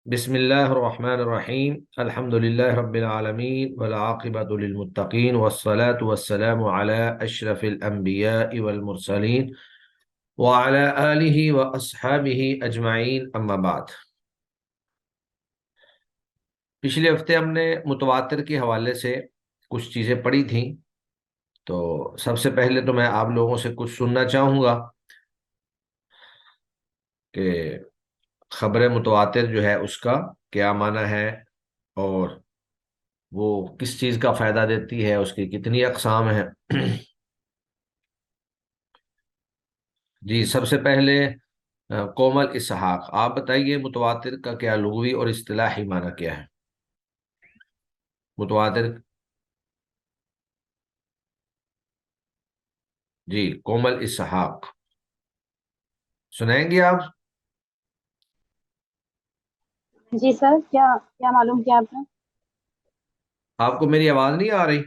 بسم الله الرحمن الرحيم الحمد لله رب العالمين والعاقبة للمتقين والصلاة والسلام على أشرف الأنبياء والمرسلين وعلى آله وأصحابه أجمعين أما بعد۔ پچھلے ہفتے ہم نے متواتر کے حوالے سے کچھ چیزیں پڑھی تھیں، تو سب سے پہلے تو میں آپ لوگوں سے کچھ سننا چاہوں گا کہ خبر متواتر جو ہے اس کا کیا معنی ہے، اور وہ کس چیز کا فائدہ دیتی ہے، اس کی کتنی اقسام ہیں۔ جی سب سے پہلے کومل اسحاق، آپ بتائیے متواتر کا کیا لغوی اور اصطلاحی معنی کیا ہے؟ متواتر، جی کومل اسحاق سنائیں گے آپ؟ جی سر، کیا کیا معلوم کیا آپ نے؟ آپ کو میری آواز نہیں آ رہی؟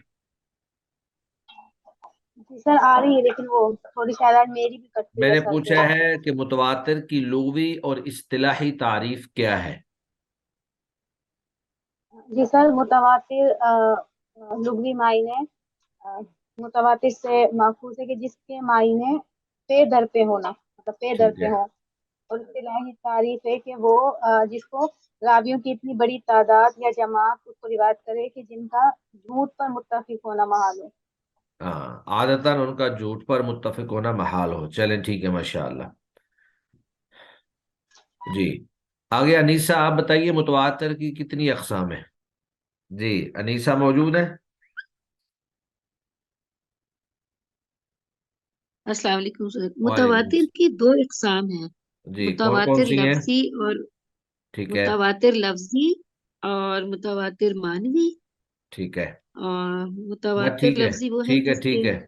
جی سر آ رہی ہے، لیکن وہ تھوڑی شاید میری بھی کٹتی میں ہے نے سر پوچھا سے۔ ہے کہ متواتر کی لغوی اور اصطلاحی تعریف کیا ہے؟ جی سر، متواتر لغوی معنی متواتر سے ماخوذ ہے کہ جس کے معنی پے در پہ ہونا، مطلب پے در ٹھیک پہ ہے، ہو، اور اصطلاحی تعریف ہے کہ وہ جس کو راویوں کی اتنی بڑی تعداد یا جماعت اس کو روایت کرے کہ جن کا جھوٹ پر متفق ہونا محال ہو۔ ہاں عادتاً ان کا جھوٹ پر متفق ہونا محال ہو۔ چلیں ٹھیک ہے، ماشاء اللہ۔ جی آگے انیسہ آپ بتائیے متواتر کی کتنی اقسام ہیں؟ جی انیسہ موجود ہے؟ السلام علیکم سر۔ وعلیکم متواتر السلام۔ کی دو اقسام ہیں، جی کون کون متواتر سی ہیں؟ لفظی اور ٹھیک ہے، متواتر لفظی اور متواتر معنوی۔ ٹھیک ہے، اور بس متواتر ٹھیک ہے، لفظی وہ ہے ٹھیک ہے، جس کے ٹھیک ہے،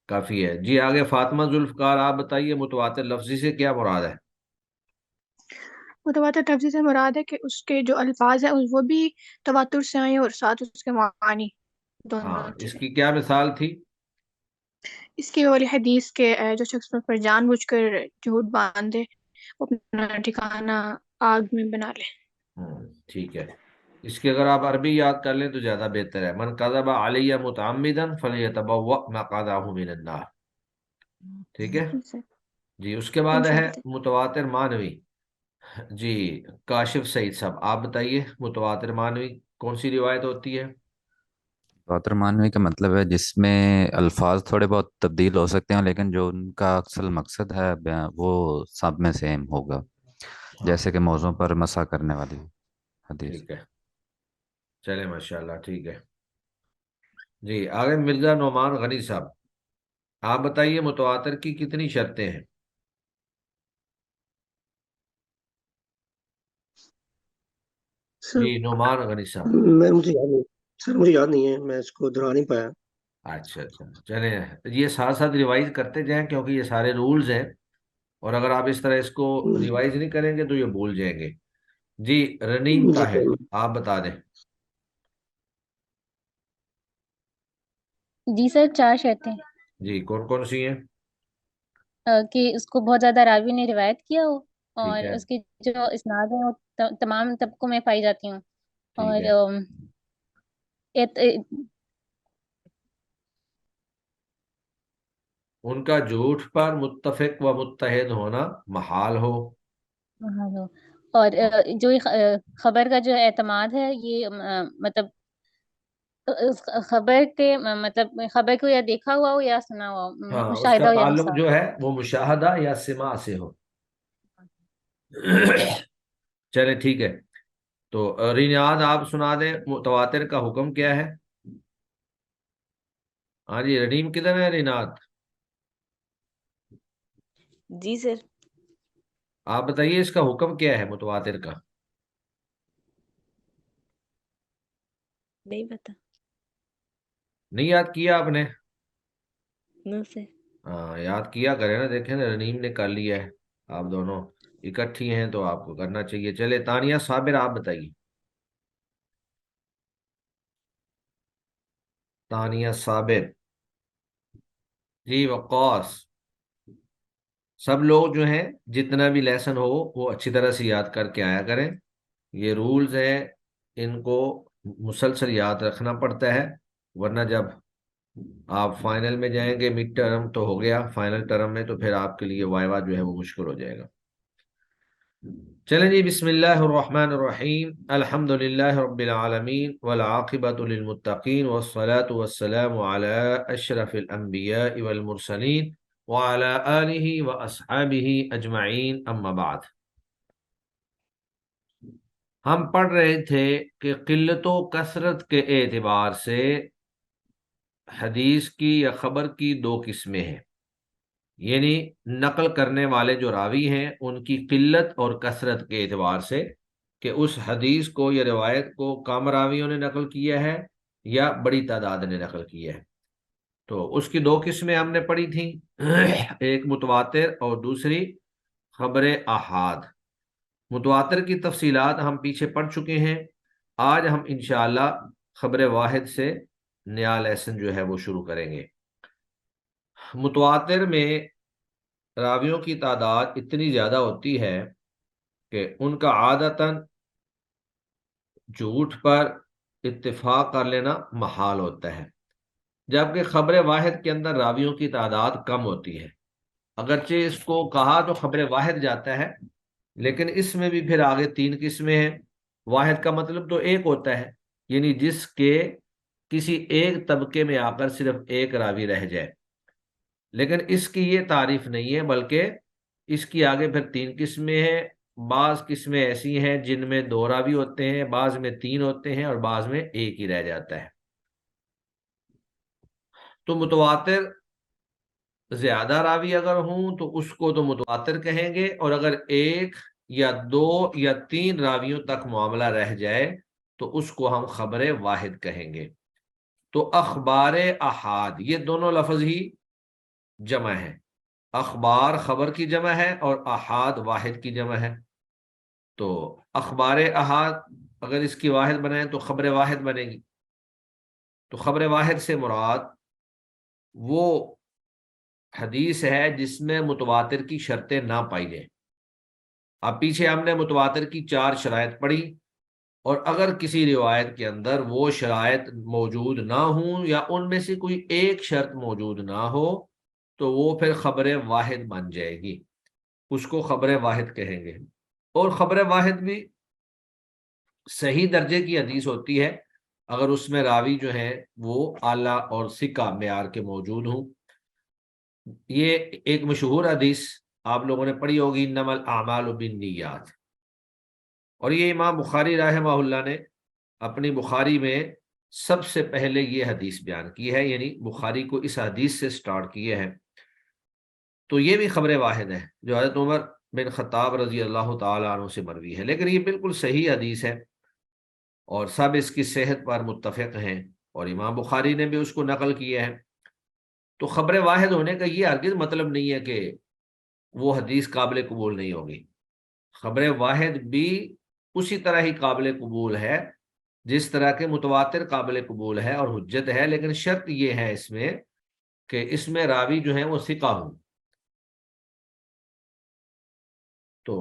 کافی ہے۔ جی آگے فاطمہ ذوالفقار آپ بتائیے متواتر لفظی سے کیا مراد ہے؟ متواتر لفظی سے مراد ہے کہ اس کے جو الفاظ ہیں وہ بھی تواتر سے آئیں اور ساتھ اس کے معنی ہاں دونوں اس چیزیں۔ کی کیا مثال تھی؟ اس کی والی حدیث کے جو شخص پر جان بوجھ کر جھوٹ باندھے وہ اپنا ٹھکانہ آگ میں بنا لے۔ ٹھیک ہے، اس کی اگر آپ عربی یاد کر لیں تو زیادہ بہتر ہے۔ من کذب علی متعمدا فلیتبوأ مقعدہ من النار۔ ٹھیک ہے جی سر، جی، اس کے بعد ہے انشاءاللہ۔ متواتر معنوی۔ جی کاشف سعید صاحب آپ بتائیے متواتر معنوی کون سی روایت ہوتی ہے؟ تواتر معنوی کا مطلب ہے جس میں الفاظ تھوڑے بہت تبدیل ہو سکتے ہیں لیکن جو ان کا اصل مقصد ہے وہ سب میں سیم ہوگا، ہاں جیسے کہ موضوع پر مسا کرنے والی حدیث۔ ٹھیک ہے، چلے ماشاء اللہ، ٹھیک ہے۔ جی آگے مرزا نعمان غنی صاحب آپ بتائیے متواتر کی کتنی شرطیں ہیں؟ جی سب نعمان غنی صاحب۔ مجھے یاد نہیں سر، مجھے یاد نہیں ہے، میں اس کو دہرا نہیں پایا۔ اچھا اچھا، چلیں یہ ساتھ ساتھ ریوائز کرتے جائیں کیونکہ یہ سارے رولز ہیں، اور اگر آپ اس طرح اس کو ریوائز نہیں کریں گے تو یہ بھول جائیں گے۔ جی رنیم جی طاہر آپ بتا دیں۔ جی سر، چار شرطیں جی کون کون سی ہیں؟ کہ اس کو بہت زیادہ راوی نے روایت کیا ہو، ٹھیک اور ہے، اس کی جو اسناد ہیں وہ تمام طبقوں میں پائی جاتی ہوں، ٹھیک اور ہے، اعت- ان کا جھوٹ پر متفق و متحد ہونا محال ہو۔ ہاں، اور جو یہ خبر کا جو اعتماد ہے یہ مطلب اس خبر کے مطلب خبر کو یا دیکھا ہوا ہو یا سنا ہوا ہو، ہاں اس کا مشاہدہ ہو یا تعلق مسا۔ جو ہے وہ مشاہدہ یا سماع سے ہو۔ چلے ٹھیک ہے، تو ریناد آپ سنا دیں متواتر کا حکم کیا ہے؟ ہاں جی رنیم کدھر ہے ریناد؟ جی سر، آپ بتائیے اس کا حکم کیا ہے متواتر کا؟ نہیں پتا۔ نہیں یاد کیا آپ نے؟ نو سر۔ ہاں یاد کیا کرے نا، دیکھیں نا رنیم نے کر لیا ہے، آپ دونوں اکٹھی ہیں تو آپ کو کرنا چاہیے۔ چلے تانیہ صابر آپ بتائیے۔ تانیہ صابر، جی وقاص، سب لوگ جو ہیں جتنا بھی لیسن ہو وہ اچھی طرح سے یاد کر کے آیا کریں، یہ رولز ہیں، ان کو مسلسل یاد رکھنا پڑتا ہے، ورنہ جب آپ فائنل میں جائیں گے، مڈ ٹرم تو ہو گیا، فائنل ٹرم میں تو پھر آپ کے لیے وائوا جو ہے وہ مشکل ہو جائے گا۔ چلیں جی، بسم اللہ الرحمن الرحیم، الحمد للہ رب العالمین والعاقبۃ للمتقین والصلاة والسلام علی اشرف الانبیاء والمرسلین وعلی آلہ واصحابہ اجمعین، اما بعد۔ ہم پڑھ رہے تھے کہ قلت و کثرت کے اعتبار سے حدیث کی یا خبر کی دو قسمیں ہیں، یعنی نقل کرنے والے جو راوی ہیں ان کی قلت اور کثرت کے اعتبار سے کہ اس حدیث کو یا روایت کو کم راویوں نے نقل کیا ہے یا بڑی تعداد نے نقل کیا ہے۔ تو اس کی دو قسمیں ہم نے پڑھی تھیں، ایک متواتر اور دوسری خبر احاد۔ متواتر کی تفصیلات ہم پیچھے پڑھ چکے ہیں، آج ہم انشاءاللہ خبر واحد سے نیا لیسن جو ہے وہ شروع کریں گے۔ متواتر میں راویوں کی تعداد اتنی زیادہ ہوتی ہے کہ ان کا عادتاً جھوٹ پر اتفاق کر لینا محال ہوتا ہے، جبکہ خبر واحد کے اندر راویوں کی تعداد کم ہوتی ہے۔ اگرچہ اس کو کہا تو خبر واحد جاتا ہے، لیکن اس میں بھی پھر آگے تین قسمیں ہیں۔ واحد کا مطلب تو ایک ہوتا ہے، یعنی جس کے کسی ایک طبقے میں آ کر صرف ایک راوی رہ جائے، لیکن اس کی یہ تعریف نہیں ہے، بلکہ اس کی آگے پھر تین قسمیں ہیں۔ بعض قسمیں ایسی ہیں جن میں دو راوی ہوتے ہیں، بعض میں تین ہوتے ہیں اور بعض میں ایک ہی رہ جاتا ہے۔ تو متواتر زیادہ راوی اگر ہوں تو اس کو تو متواتر کہیں گے، اور اگر ایک یا دو یا تین راویوں تک معاملہ رہ جائے تو اس کو ہم خبر واحد کہیں گے۔ تو اخبار احاد یہ دونوں لفظ ہی جمع ہے، اخبار خبر کی جمع ہے اور احاد واحد کی جمع ہے۔ تو اخبار احاد اگر اس کی واحد بنائیں تو خبر واحد بنے گی۔ تو خبر واحد سے مراد وہ حدیث ہے جس میں متواتر کی شرطیں نہ پائی جائیں۔ اب پیچھے ہم نے متواتر کی 4 شرائط پڑھی، اور اگر کسی روایت کے اندر وہ شرائط موجود نہ ہوں یا ان میں سے کوئی ایک شرط موجود نہ ہو تو وہ پھر خبر واحد بن جائے گی، اس کو خبر واحد کہیں گے۔ اور خبر واحد بھی صحیح درجے کی حدیث ہوتی ہے اگر اس میں راوی جو ہیں وہ اعلیٰ اور ثقہ معیار کے موجود ہوں۔ یہ ایک مشہور حدیث آپ لوگوں نے پڑھی ہوگی، انما الاعمال بالنیات، اور یہ امام بخاری رحمہ اللہ نے اپنی بخاری میں سب سے پہلے یہ حدیث بیان کی ہے، یعنی بخاری کو اس حدیث سے سٹارٹ کیے ہیں۔ تو یہ بھی خبر واحد ہے جو حضرت عمر بن خطاب رضی اللہ تعالیٰ عنہ سے مروی ہے، لیکن یہ بالکل صحیح حدیث ہے اور سب اس کی صحت پر متفق ہیں، اور امام بخاری نے بھی اس کو نقل کیا ہے۔ تو خبر واحد ہونے کا یہ ہرگز مطلب نہیں ہے کہ وہ حدیث قابل قبول نہیں ہوگی۔ خبر واحد بھی اسی طرح ہی قابل قبول ہے جس طرح کے متواتر قابل قبول ہے اور حجت ہے، لیکن شرط یہ ہے اس میں کہ اس میں راوی جو ہیں وہ ثقہ ہوں۔ تو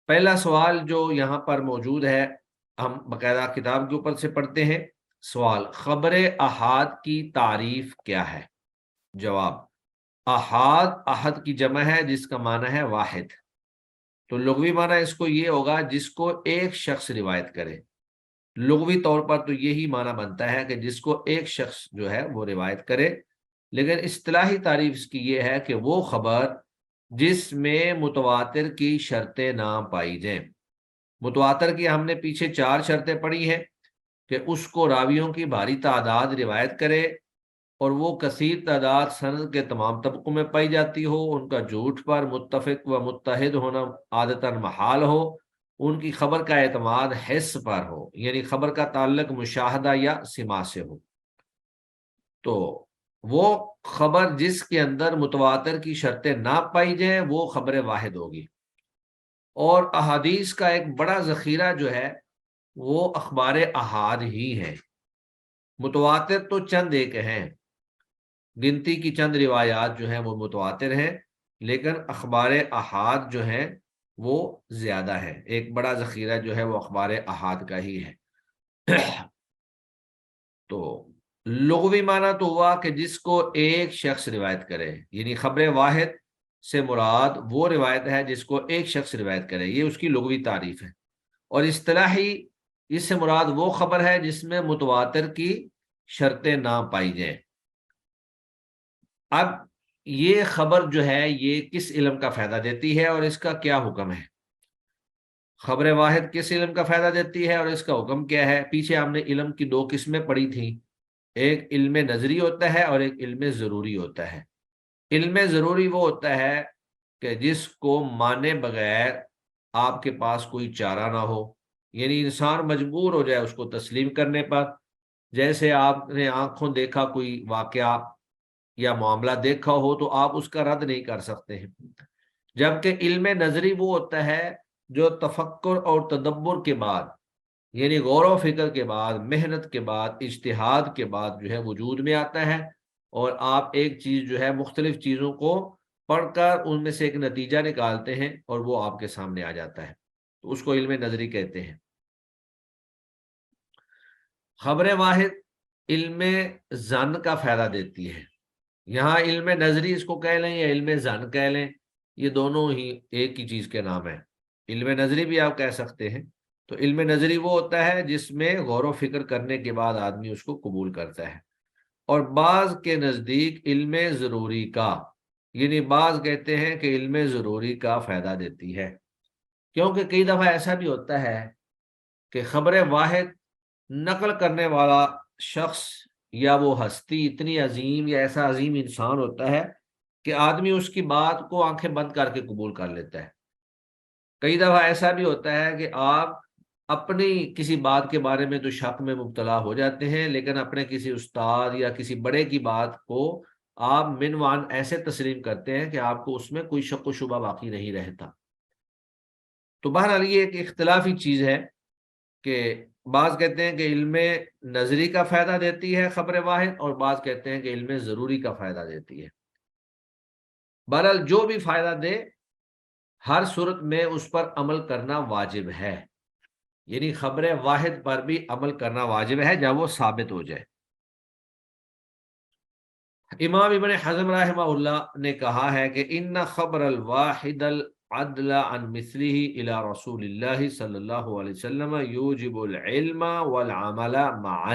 پہلا سوال جو یہاں پر موجود ہے، ہم باقاعدہ کتاب کے اوپر سے پڑھتے ہیں۔ سوال، خبر احاد کی تعریف کیا ہے؟ جواب، احاد احد کی جمع ہے جس کا معنی ہے واحد۔ تو لغوی معنی اس کو یہ ہوگا جس کو ایک شخص روایت کرے۔ لغوی طور پر تو یہی معنی بنتا ہے کہ جس کو ایک شخص جو ہے وہ روایت کرے، لیکن اصطلاحی تعریف اس کی یہ ہے کہ وہ خبر جس میں متواتر کی شرطیں نہ پائی جائیں۔ متواتر کی ہم نے پیچھے 4 شرطیں پڑھی ہیں کہ اس کو راویوں کی بھاری تعداد روایت کرے اور وہ کثیر تعداد سند کے تمام طبقوں میں پائی جاتی ہو، ان کا جھوٹ پر متفق و متحد ہونا عادتاً محال ہو، ان کی خبر کا اعتماد حس پر ہو، یعنی خبر کا تعلق مشاہدہ یا سماع سے ہو۔ تو وہ خبر جس کے اندر متواتر کی شرطیں نہ پائی جائیں وہ خبر واحد ہوگی۔ اور احادیث کا ایک بڑا ذخیرہ جو ہے وہ اخبار احاد ہی ہیں۔ متواتر تو چند ایک ہیں، گنتی کی چند روایات جو ہیں وہ متواتر ہیں، لیکن اخبار احاد جو ہیں وہ زیادہ ہے، ایک بڑا ذخیرہ جو ہے وہ اخبار احاد کا ہی ہے۔ تو لغوی معنی تو ہوا کہ جس کو ایک شخص روایت کرے، یعنی خبر واحد سے مراد وہ روایت ہے جس کو ایک شخص روایت کرے، یہ اس کی لغوی تعریف ہے۔ اور اصطلاحی اس سے مراد وہ خبر ہے جس میں متواتر کی شرطیں نہ پائی جائیں۔ اب یہ خبر جو ہے یہ کس علم کا فائدہ دیتی ہے اور اس کا کیا حکم ہے؟ خبر واحد کس علم کا فائدہ دیتی ہے اور اس کا حکم کیا ہے؟ پیچھے ہم نے علم کی دو قسمیں پڑھی تھیں، ایک علم نظری ہوتا ہے اور ایک علم ضروری ہوتا ہے۔ علم ضروری وہ ہوتا ہے کہ جس کو مانے بغیر آپ کے پاس کوئی چارہ نہ ہو، یعنی انسان مجبور ہو جائے اس کو تسلیم کرنے پر، جیسے آپ نے آنکھوں دیکھا کوئی واقعہ یا معاملہ دیکھا ہو تو آپ اس کا رد نہیں کر سکتے ہیں۔ جبکہ علم نظری وہ ہوتا ہے جو تفکر اور تدبر کے بعد، یعنی غور و فکر کے بعد، محنت کے بعد، اجتہاد کے بعد جو ہے وجود میں آتا ہے، اور آپ ایک چیز جو ہے مختلف چیزوں کو پڑھ کر ان میں سے ایک نتیجہ نکالتے ہیں اور وہ آپ کے سامنے آ جاتا ہے، تو اس کو علم نظری کہتے ہیں۔ خبر واحد علم ظن کا فائدہ دیتی ہے۔ یہاں علم نظری اس کو کہہ لیں یا علم ظن کہہ لیں، یہ دونوں ہی ایک ہی چیز کے نام ہیں۔ علم نظری بھی آپ کہہ سکتے ہیں۔ تو علم نظری وہ ہوتا ہے جس میں غور و فکر کرنے کے بعد آدمی اس کو قبول کرتا ہے۔ اور بعض کے نزدیک علم ضروری کا، یعنی بعض کہتے ہیں کہ علم ضروری کا فائدہ دیتی ہے، کیونکہ کئی دفعہ ایسا بھی ہوتا ہے کہ خبر واحد نقل کرنے والا شخص یا وہ ہستی اتنی عظیم یا ایسا عظیم انسان ہوتا ہے کہ آدمی اس کی بات کو آنکھیں بند کر کے قبول کر لیتا ہے۔ کئی دفعہ ایسا بھی ہوتا ہے کہ آپ اپنی کسی بات کے بارے میں تو شک میں مبتلا ہو جاتے ہیں، لیکن اپنے کسی استاد یا کسی بڑے کی بات کو آپ من وان ایسے تسلیم کرتے ہیں کہ آپ کو اس میں کوئی شک و شبہ باقی نہیں رہتا۔ تو بہرحال یہ ایک اختلافی چیز ہے کہ بعض کہتے ہیں کہ علم نظری کا فائدہ دیتی ہے خبر واحد، اور بعض کہتے ہیں کہ علم ضروری کا فائدہ دیتی ہے۔ بہرحال جو بھی فائدہ دے، ہر صورت میں اس پر عمل کرنا واجب ہے، یعنی خبر واحد پر بھی عمل کرنا واجب ہے جب وہ ثابت ہو جائے۔ امام ابن حزم رحمہ اللہ نے کہا ہے کہ ان خبر الواحد العدل عن مثلہ الى رسول اللہ صلی اللہ علیہ وسلم یوجب العلم والعمل معا،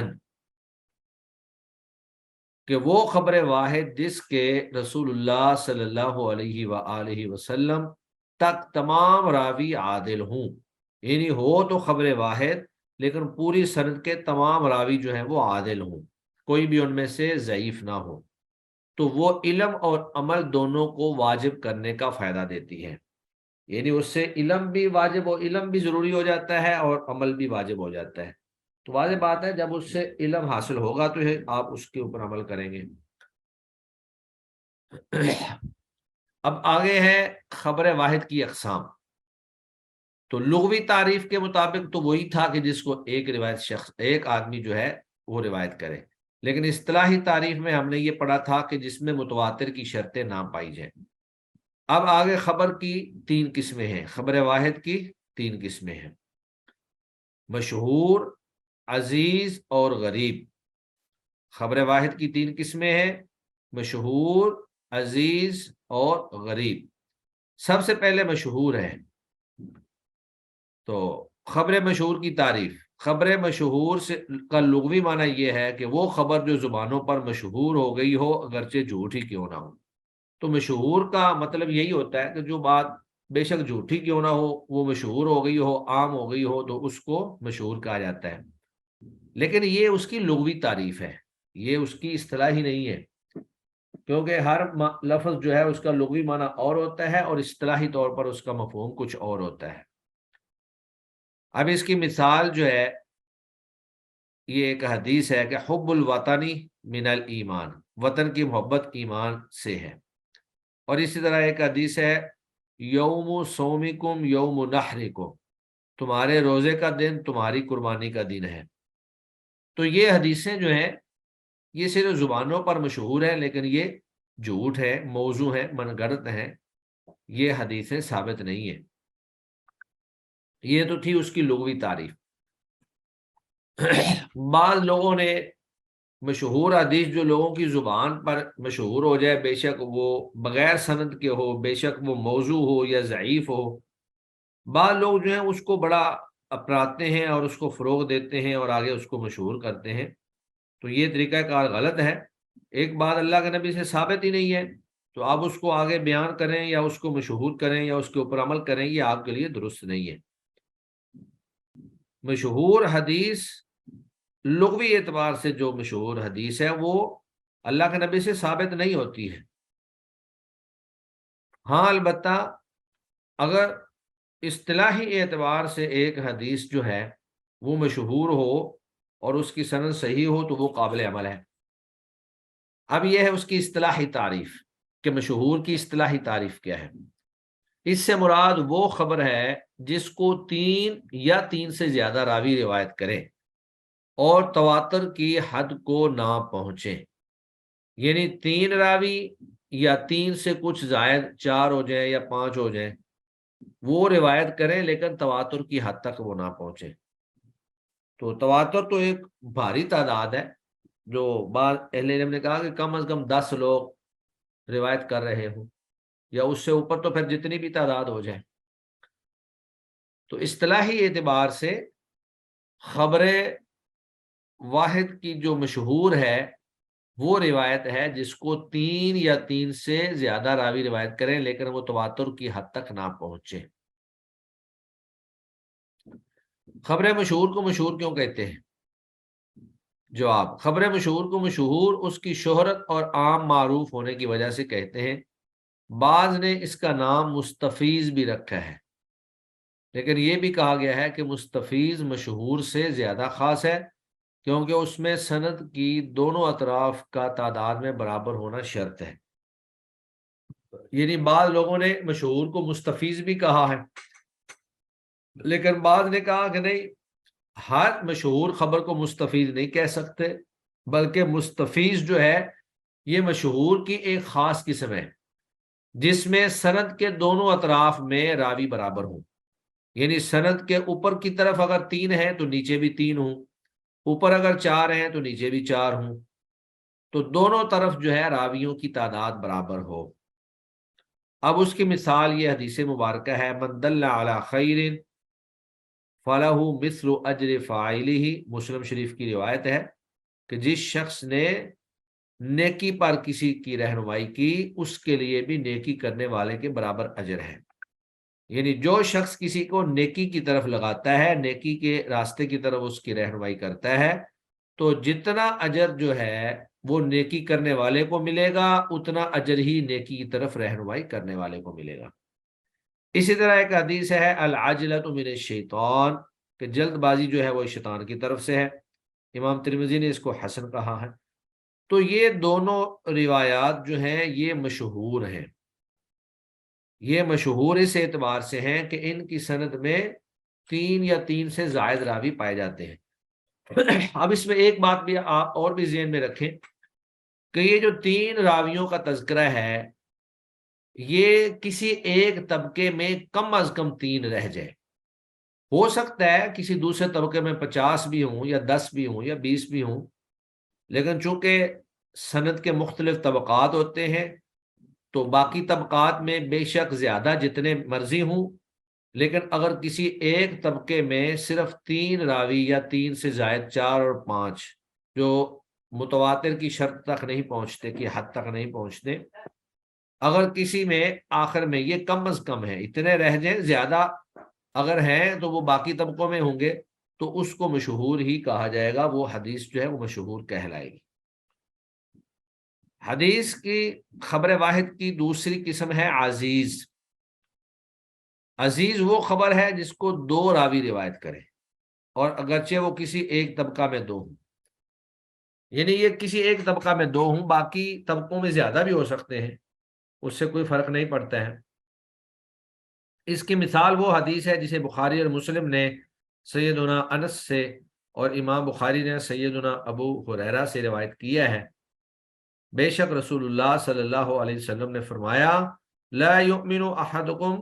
کہ وہ خبر واحد جس کے رسول اللہ صلی اللہ علیہ وآلہ وسلم تک تمام راوی عادل ہوں، یعنی ہو تو خبر واحد لیکن پوری سند کے تمام راوی جو ہیں وہ عادل ہوں، کوئی بھی ان میں سے ضعیف نہ ہو، تو وہ علم اور عمل دونوں کو واجب کرنے کا فائدہ دیتی ہے۔ یعنی اس سے علم بھی واجب ہو، علم بھی ضروری ہو جاتا ہے اور عمل بھی واجب ہو جاتا ہے۔ تو واضح بات ہے جب اس سے علم حاصل ہوگا تو آپ اس کے اوپر عمل کریں گے۔ اب آگے ہے خبر واحد کی اقسام۔ تو لغوی تعریف کے مطابق تو وہی تھا کہ جس کو ایک روایت شخص، ایک آدمی جو ہے وہ روایت کرے، لیکن اصطلاحی تعریف میں ہم نے یہ پڑھا تھا کہ جس میں متواتر کی شرطیں نہ پائی جائیں۔ اب آگے خبر کی تین قسمیں ہیں، خبر واحد کی تین قسمیں ہیں، مشہور، عزیز اور غریب۔ خبر واحد کی تین قسمیں ہیں، مشہور، عزیز اور غریب۔ سب سے پہلے مشہور ہے۔ تو خبر مشہور کی تعریف، خبر مشہور سے کا لغوی معنی یہ ہے کہ وہ خبر جو زبانوں پر مشہور ہو گئی ہو اگرچہ جھوٹ ہی کیوں نہ ہو۔ تو مشہور کا مطلب یہی ہوتا ہے کہ جو بات بے شک جھوٹی کیوں نہ ہو، وہ مشہور ہو گئی ہو، عام ہو گئی ہو، تو اس کو مشہور کہا جاتا ہے۔ لیکن یہ اس کی لغوی تعریف ہے، یہ اس کی اصطلاحی نہیں ہے، کیونکہ ہر لفظ جو ہے اس کا لغوی معنی اور ہوتا ہے اور اصطلاحی طور پر اس کا مفہوم کچھ اور ہوتا ہے۔ اب اس کی مثال جو ہے، یہ ایک حدیث ہے کہ حب الوطنی من الایمان، وطن کی محبت ایمان سے ہے۔ اور اسی طرح ایک حدیث ہے یوم صومکم یوم نحرکم، تمہارے روزے کا دن تمہاری قربانی کا دن ہے۔ تو یہ حدیثیں جو ہیں یہ صرف زبانوں پر مشہور ہیں، لیکن یہ جھوٹ ہے، موضوع ہے، من گھڑت ہیں، یہ حدیثیں ثابت نہیں ہیں۔ یہ تو تھی اس کی لغوی تعریف۔ بعض لوگوں نے مشہور حدیث جو لوگوں کی زبان پر مشہور ہو جائے، بے شک وہ بغیر سند کے ہو، بے شک وہ موضوع ہو یا ضعیف ہو، بعض لوگ جو ہیں اس کو بڑا اپناتے ہیں اور اس کو فروغ دیتے ہیں اور آگے اس کو مشہور کرتے ہیں، تو یہ طریقہ کار غلط ہے۔ ایک بات اللہ کے نبی سے ثابت ہی نہیں ہے تو آپ اس کو آگے بیان کریں یا اس کو مشہور کریں یا اس کے اوپر عمل کریں، یہ آپ کے لیے درست نہیں ہے۔ مشہور حدیث لغوی اعتبار سے جو مشہور حدیث ہے وہ اللہ کے نبی سے ثابت نہیں ہوتی ہے۔ ہاں البتہ اگر اصطلاحی اعتبار سے ایک حدیث جو ہے وہ مشہور ہو اور اس کی سند صحیح ہو تو وہ قابل عمل ہے۔ اب یہ ہے اس کی اصطلاحی تعریف کہ مشہور کی اصطلاحی تعریف کیا ہے۔ اس سے مراد وہ خبر ہے جس کو 3 یا 3 سے زیادہ راوی روایت کریں اور تواتر کی حد کو نہ پہنچیں، یعنی 3 راوی یا 3 سے کچھ زائد 4 ہو جائیں یا 5 ہو جائیں، وہ روایت کریں لیکن تواتر کی حد تک وہ نہ پہنچیں۔ تو تواتر تو ایک بھاری تعداد ہے، جو بعض اہل علم نے کہا کہ کم از کم 10 لوگ روایت کر رہے ہوں یا اس سے اوپر، تو پھر جتنی بھی تعداد ہو جائے۔ تو اصطلاحی اعتبار سے خبر واحد کی جو مشہور ہے وہ روایت ہے جس کو 3 یا 3 سے زیادہ راوی روایت کریں لیکن وہ تواتر کی حد تک نہ پہنچے۔ خبر مشہور کو مشہور کیوں کہتے ہیں؟ جواب: خبر مشہور کو مشہور اس کی شہرت اور عام معروف ہونے کی وجہ سے کہتے ہیں۔ بعض نے اس کا نام مستفیض بھی رکھا ہے، لیکن یہ بھی کہا گیا ہے کہ مستفیض مشہور سے زیادہ خاص ہے کیونکہ اس میں سند کی دونوں اطراف کا تعداد میں برابر ہونا شرط ہے۔ یعنی بعض لوگوں نے مشہور کو مستفیض بھی کہا ہے، لیکن بعض نے کہا کہ نہیں، ہر مشہور خبر کو مستفیض نہیں کہہ سکتے، بلکہ مستفیض جو ہے یہ مشہور کی ایک خاص قسم ہے جس میں سند کے دونوں اطراف میں راوی برابر ہوں، یعنی سند کے اوپر کی طرف اگر 3 ہیں تو نیچے بھی 3 ہوں، اوپر اگر 4 ہیں تو نیچے بھی 4 ہوں، تو دونوں طرف جو ہے راویوں کی تعداد برابر ہو۔ اب اس کی مثال یہ حدیث مبارکہ ہے، من دل علی خیر فلہ مثل اجر فاعلہ، مسلم شریف کی روایت ہے کہ جس شخص نے نیکی پر کسی کی رہنمائی کی اس کے لیے بھی نیکی کرنے والے کے برابر اجر ہے۔ یعنی جو شخص کسی کو نیکی کی طرف لگاتا ہے، نیکی کے راستے کی طرف اس کی رہنمائی کرتا ہے، تو جتنا اجر جو ہے وہ نیکی کرنے والے کو ملے گا اتنا اجر ہی نیکی کی طرف رہنمائی کرنے والے کو ملے گا۔ اسی طرح ایک حدیث ہے العجلۃ من الشیطان، کہ جلد بازی جو ہے وہ شیطان کی طرف سے ہے۔ امام ترمذی نے اس کو حسن کہا ہے۔ تو یہ دونوں روایات جو ہیں یہ مشہور ہیں، یہ مشہور اس اعتبار سے ہیں کہ ان کی سند میں 3 یا 3 سے زائد راوی پائے جاتے ہیں۔ اب اس میں ایک بات بھی آپ اور بھی ذہن میں رکھیں کہ یہ جو 3 راویوں کا تذکرہ ہے یہ کسی ایک طبقے میں کم از کم 3 رہ جائے۔ ہو سکتا ہے کسی دوسرے طبقے میں 50 بھی ہوں یا 10 بھی ہوں یا 20 بھی ہوں، لیکن چونکہ سند کے مختلف طبقات ہوتے ہیں تو باقی طبقات میں بے شک زیادہ جتنے مرضی ہوں، لیکن اگر کسی ایک طبقے میں صرف 3 راوی یا 3 سے زائد 4 اور 5 جو متواتر کی شرط تک نہیں پہنچتے، کی حد تک نہیں پہنچتے، اگر کسی میں آخر میں یہ کم از کم ہے اتنے رہ جائیں، زیادہ اگر ہیں تو وہ باقی طبقوں میں ہوں گے، تو اس کو مشہور ہی کہا جائے گا، وہ حدیث جو ہے وہ مشہور کہلائے گی۔ حدیث کی خبر واحد کی دوسری قسم ہے عزیز۔ عزیز وہ خبر ہے جس کو 2 راوی روایت کریں اور اگرچہ وہ کسی ایک طبقہ میں 2 ہوں، یعنی یہ کسی ایک طبقہ میں 2 ہوں، باقی طبقوں میں زیادہ بھی ہو سکتے ہیں، اس سے کوئی فرق نہیں پڑتا ہے۔ اس کی مثال وہ حدیث ہے جسے بخاری اور مسلم نے سیدنا انس سے اور امام بخاری نے سیدنا ابو ہریرہ سے روایت کیا ہے۔ بے شک رسول اللہ صلی اللہ علیہ وسلم نے فرمایا لا یؤمن احدکم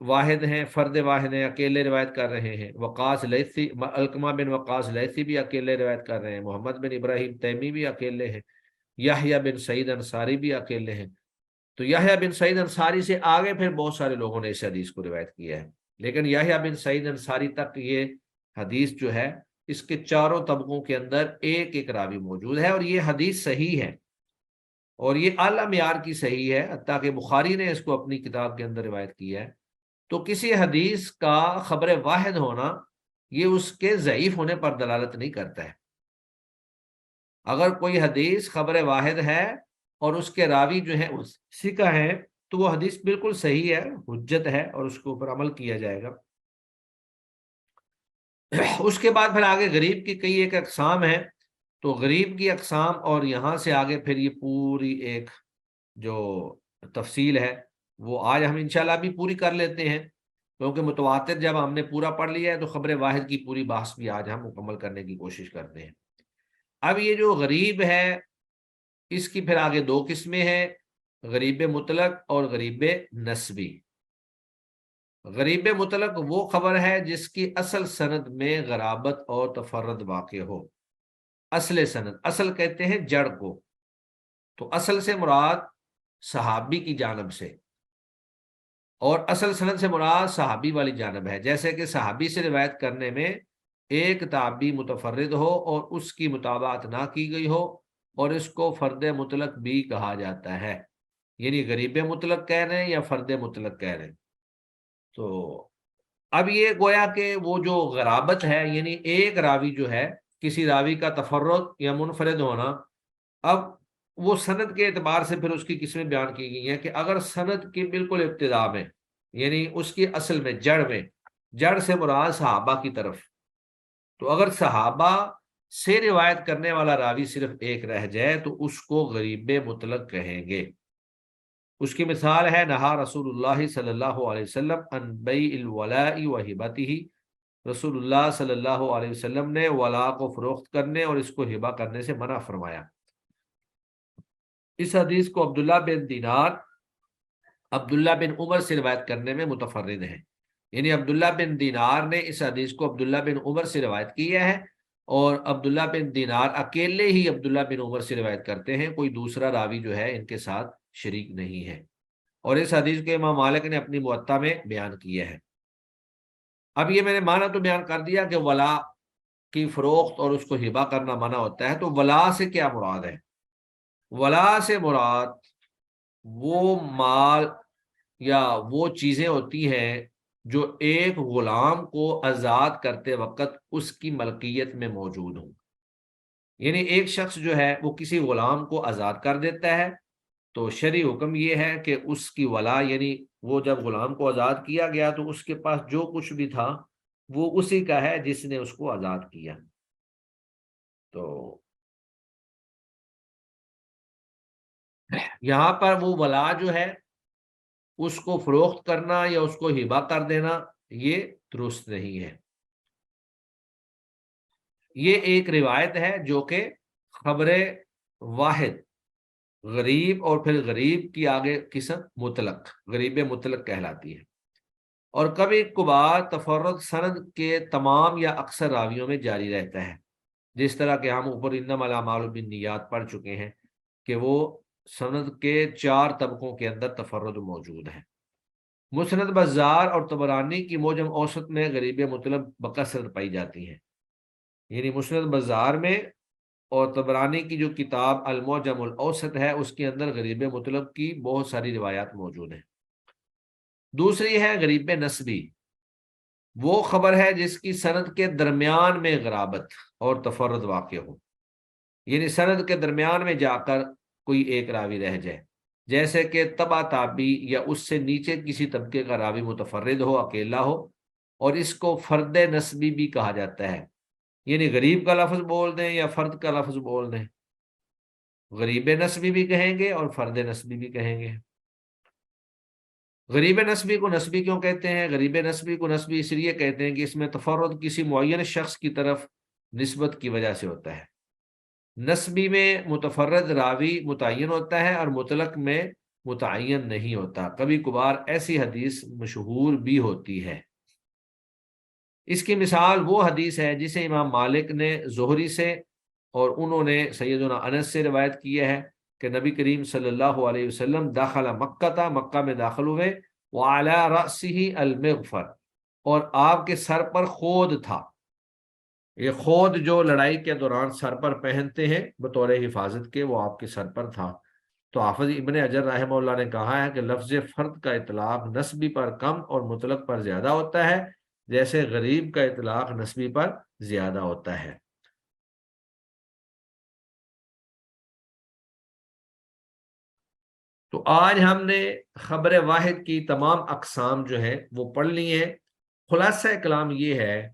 واحد ہیں، فرد واحد ہیں، اکیلے روایت کر رہے ہیں۔ وقاص لیثی، علقمہ بن وقاص لیثی بھی اکیلے روایت کر رہے ہیں۔ محمد بن ابراہیم تیمی بھی اکیلے ہیں۔ یحییٰ بن سعید انصاری بھی اکیلے ہیں۔ تو یحییٰ بن سعید انصاری سے آگے پھر بہت سارے لوگوں نے اس حدیث کو روایت کیا ہے، لیکن یحییٰ بن سعید انصاری تک یہ حدیث جو ہے اس کے چاروں طبقوں کے اندر ایک ایک راوی موجود ہے، اور یہ حدیث صحیح ہے، اور یہ اعلیٰ معیار کی صحیح ہے، حتیٰ کہ بخاری نے اس کو اپنی کتاب کے اندر روایت کیا ہے۔ تو کسی حدیث کا خبر واحد ہونا یہ اس کے ضعیف ہونے پر دلالت نہیں کرتا ہے۔ اگر کوئی حدیث خبر واحد ہے اور اس کے راوی جو ہیں ثقہ ہیں تو وہ حدیث بالکل صحیح ہے، حجت ہے، اور اس کے اوپر عمل کیا جائے گا۔ اس کے بعد پھر آگے غریب کی کئی ایک اقسام ہیں، تو غریب کی اقسام اور یہاں سے آگے پھر یہ پوری ایک جو تفصیل ہے وہ آج ہم انشاءاللہ بھی پوری کر لیتے ہیں، کیونکہ متواتر جب ہم نے پورا پڑھ لیا ہے تو خبر واحد کی پوری بحث بھی آج ہم مکمل کرنے کی کوشش کرتے ہیں۔ اب یہ جو غریب ہے اس کی پھر آگے دو قسمیں ہیں، غریب مطلق اور غریب نسبی۔ غریب مطلق وہ خبر ہے جس کی اصل سند میں غرابت اور تفرد واقع ہو۔ اصل سند، اصل کہتے ہیں جڑ کو، تو اصل سے مراد صحابی کی جانب سے، اور اصل سند سے مراد صحابی والی جانب ہے، جیسے کہ صحابی سے روایت کرنے میں ایک تابعی متفرد ہو اور اس کی متابعت نہ کی گئی ہو، اور اس کو فرد مطلق بھی کہا جاتا ہے، یعنی غریب مطلق کہہ رہے ہیں یا فرد مطلق کہہ رہے ہیں۔ تو اب یہ گویا کہ وہ جو غرابت ہے، یعنی ایک راوی جو ہے، کسی راوی کا تفرد یا منفرد ہونا، اب وہ سند کے اعتبار سے پھر اس کی قسمیں بیان کی گئی ہیں کہ اگر سند کی بالکل ابتدا میں، یعنی اس کی اصل میں جڑ سے مراد صحابہ کی طرف، تو اگر صحابہ سے روایت کرنے والا راوی صرف ایک رہ جائے تو اس کو غریب مطلق کہیں گے۔ اس کی مثال ہے نہا رسول اللہ صلی اللہ علیہ وسلم عن بیع الولاء و ہبتہ، رسول اللہ صلی اللہ علیہ وسلم نے ولا کو فروخت کرنے اور اس کو ہبہ کرنے سے منع فرمایا۔ اس حدیث کو عبداللہ بن دینار عبداللہ بن عمر سے روایت کرنے میں متفرد ہیں، یعنی عبداللہ بن دینار نے اس حدیث کو عبداللہ بن عمر سے روایت کیا ہے، اور عبداللہ بن دینار اکیلے ہی عبداللہ بن عمر سے روایت کرتے ہیں، کوئی دوسرا راوی جو ہے ان کے ساتھ شریک نہیں ہے، اور اس حدیث کو امام مالک نے اپنی موطا میں بیان کیا ہے۔ اب یہ میں نے معنی تو بیان کر دیا کہ ولا کی فروخت اور اس کو ہبہ کرنا منع ہوتا ہے، تو ولا سے کیا مراد ہے؟ ولا سے مراد وہ مال یا وہ چیزیں ہوتی ہیں جو ایک غلام کو آزاد کرتے وقت اس کی ملکیت میں موجود ہوں، یعنی ایک شخص جو ہے وہ کسی غلام کو آزاد کر دیتا ہے، تو شرعی حکم یہ ہے کہ اس کی ولا، یعنی وہ جب غلام کو آزاد کیا گیا تو اس کے پاس جو کچھ بھی تھا وہ اسی کا ہے جس نے اس کو آزاد کیا۔ تو یہاں پر وہ ولا جو ہے اس کو فروخت کرنا یا اس کو ہبہ کر دینا یہ درست نہیں ہے۔ یہ ایک روایت ہے جو کہ خبر واحد غریب اور پھر غریب کی آگے قسم مطلق، غریب مطلق کہلاتی ہے، اور کبھی کبھار تفرد سند کے تمام یا اکثر راویوں میں جاری رہتا ہے، جس طرح کہ ہم اوپر انما الاعمال بالنیات پڑھ چکے ہیں کہ وہ سند کے 4 طبقوں کے اندر تفرد موجود ہے۔ مسند بزار اور طبرانی کی موجم اوسط میں غریب مطلق بکثرت پائی جاتی ہیں، یعنی مسند بزار میں اور طبرانی کی جو کتاب المعجم الاوسط ہے اس کے اندر غریب مطلق کی بہت ساری روایات موجود ہیں۔ دوسری ہے غریب نسبی، وہ خبر ہے جس کی سند کے درمیان میں غرابت اور تفرد واقع ہو، یعنی سند کے درمیان میں جا کر کوئی ایک راوی رہ جائے، جیسے کہ تبع تابعی یا اس سے نیچے کسی طبقے کا راوی متفرد ہو، اکیلا ہو، اور اس کو فرد نسبی بھی کہا جاتا ہے، یعنی غریب کا لفظ بول دیں یا فرد کا لفظ بول دیں، غریب نسبی بھی کہیں گے اور فرد نسبی بھی کہیں گے۔ غریب نسبی کو نسبی کیوں کہتے ہیں؟ غریب نسبی کو نسبی اس لیے کہتے ہیں کہ اس میں تفرد کسی معین شخص کی طرف نسبت کی وجہ سے ہوتا ہے۔ نسبی میں متفرد راوی متعین ہوتا ہے اور مطلق میں متعین نہیں ہوتا، کبھی کبھار ایسی حدیث مشہور بھی ہوتی ہے۔ اس کی مثال وہ حدیث ہے جسے امام مالک نے زہری سے اور انہوں نے سیدنا انس سے روایت کی ہے کہ نبی کریم صلی اللہ علیہ وسلم داخل مکہ تھا، مکہ میں داخل ہوئے، وعلی رأسہ المغفر، اور آپ کے سر پر خود تھا۔ یہ خود جو لڑائی کے دوران سر پر پہنتے ہیں بطور حفاظت کے، وہ آپ کے سر پر تھا۔ تو حافظ ابن حجر رحمہ اللہ نے کہا ہے کہ لفظ فرد کا اطلاق نسبی پر کم اور مطلق پر زیادہ ہوتا ہے، جیسے غریب کا اطلاق نسبی پر زیادہ ہوتا ہے۔ تو آج ہم نے خبر واحد کی تمام اقسام جو ہیں وہ پڑھ لی ہیں۔ خلاصہ کلام یہ ہے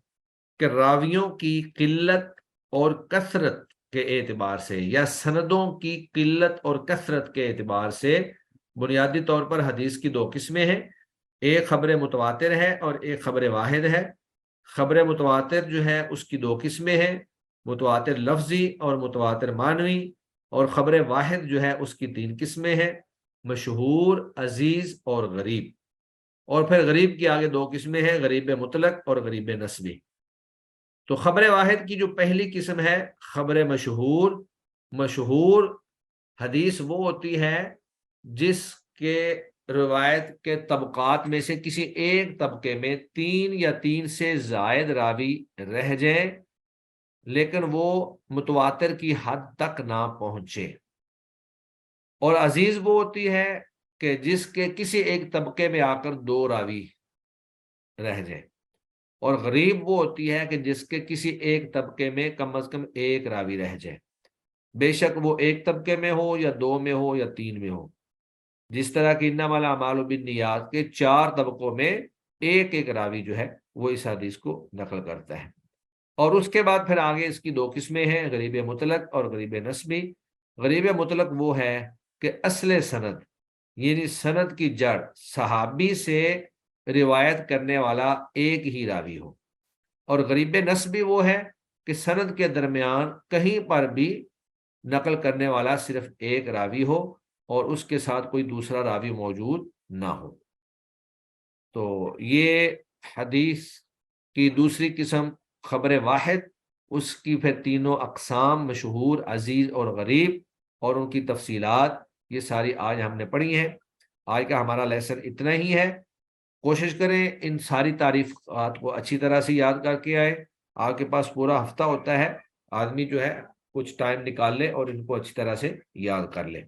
کہ راویوں کی قلت اور کثرت کے اعتبار سے یا سندوں کی قلت اور کثرت کے اعتبار سے بنیادی طور پر حدیث کی دو قسمیں ہیں، ایک خبر متواتر ہے اور ایک خبر واحد ہے۔ خبر متواتر جو ہے اس کی دو قسمیں ہیں، متواتر لفظی اور متواتر معنوی، اور خبر واحد جو ہے اس کی تین قسمیں ہیں، مشہور، عزیز اور غریب، اور پھر غریب کی آگے دو قسمیں ہیں، غریب مطلق اور غریب نسبی۔ تو خبر واحد کی جو پہلی قسم ہے خبر مشہور، مشہور حدیث وہ ہوتی ہے جس کے روایت کے طبقات میں سے کسی ایک طبقے میں 3 یا 3 سے زائد راوی رہ جائیں لیکن وہ متواتر کی حد تک نہ پہنچے۔ اور عزیز وہ ہوتی ہے کہ جس کے کسی ایک طبقے میں آ کر 2 راوی رہ جائیں، اور غریب وہ ہوتی ہے کہ جس کے کسی ایک طبقے میں کم از کم 1 راوی رہ جائے، بے شک وہ ایک طبقے میں ہو یا 2 میں ہو یا 3 میں ہو، جس طرح کہ انما الاعمال بالنیات کے 4 طبقوں میں ایک راوی جو ہے وہ اس حدیث کو نقل کرتا ہے۔ اور اس کے بعد پھر آگے اس کی 2 قسمیں ہیں، غریب مطلق اور غریب نسبی۔ غریب مطلق وہ ہے کہ اصل سند یعنی سند کی جڑ صحابی سے روایت کرنے والا ایک ہی راوی ہو، اور غریب نسبی وہ ہے کہ سند کے درمیان کہیں پر بھی نقل کرنے والا صرف ایک راوی ہو اور اس کے ساتھ کوئی دوسرا راوی موجود نہ ہو۔ تو یہ حدیث کی دوسری قسم خبر واحد، اس کی پھر تینوں اقسام مشہور، عزیز اور غریب، اور ان کی تفصیلات یہ ساری آج ہم نے پڑھی ہیں۔ آج کا ہمارا لیسن اتنا ہی ہے۔ کوشش کریں ان ساری تعریفات کو اچھی طرح سے یاد کر کے آئے۔ آپ کے پاس پورا ہفتہ ہوتا ہے، آدمی جو ہے کچھ ٹائم نکال لے اور ان کو اچھی طرح سے یاد کر لے۔